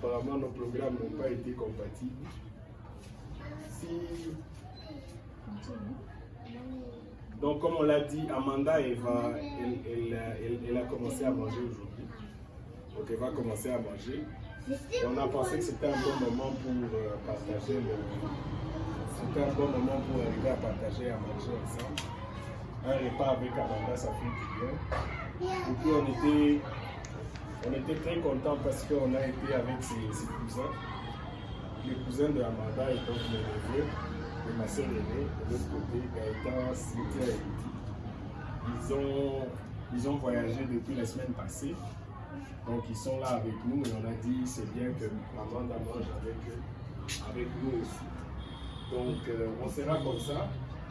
apparemment nos programmes n'ont pas été compatibles. Donc comme on l'a dit, Amanda elle a commencé à manger aujourd'hui. Donc elle va commencer à manger. Et on a pensé que c'était un bon moment pour partager C'était un bon moment pour arriver à partager, à manger ensemble. Un repas avec Amanda, ça fait du bien. Et puis on était très contents parce qu'on a été avec ses cousins. Les cousins de Amanda et donc les neveux de ma soeur aînée, de l'autre côté, Gaëtan, Cynthia et Lydie. Ils ont voyagé depuis la semaine passée. Donc ils sont là avec nous et on a dit c'est bien que Amanda mange avec nous aussi. Donc on sera comme ça.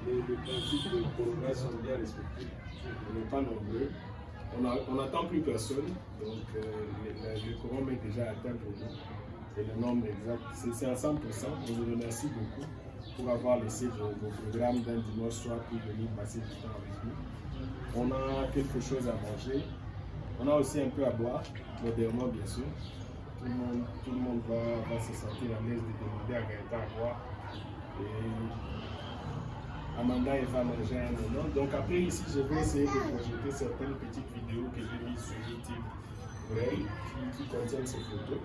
Les principes de progrès sont bien respectés. On n'est pas nombreux. On n'attend plus personne. Donc le quorum est déjà atteint pour nous. Et le nombre exact, c'est à 100%. Je vous remercie beaucoup pour avoir laissé vos programmes d'un dimanche soir pour venir passer du temps avec nous. On a quelque chose à manger. On a aussi un peu à boire, modérément bien sûr. Tout le monde va se sentir à l'aise de demander à Gaëtan à boire. Et Amanda elle va manger un moment. Donc après ici, je vais essayer de projeter certaines petites vidéos que j'ai mises sur YouTube qui contiennent ces photos.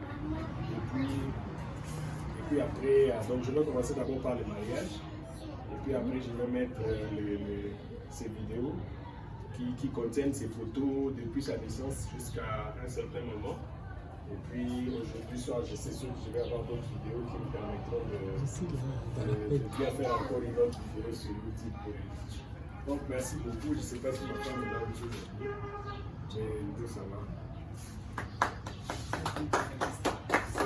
Et puis après, donc je vais commencer d'abord par le mariage. Et puis après, je vais mettre ces vidéos qui contiennent ces photos depuis sa naissance jusqu'à un certain moment. Et puis aujourd'hui soir, je sais sûr que je vais avoir d'autres vidéos qui me permettront de bien faire encore une autre vidéo sur YouTube. Donc merci beaucoup. Je ne sais pas si ma femme est là aujourd'hui, mais nous ça va.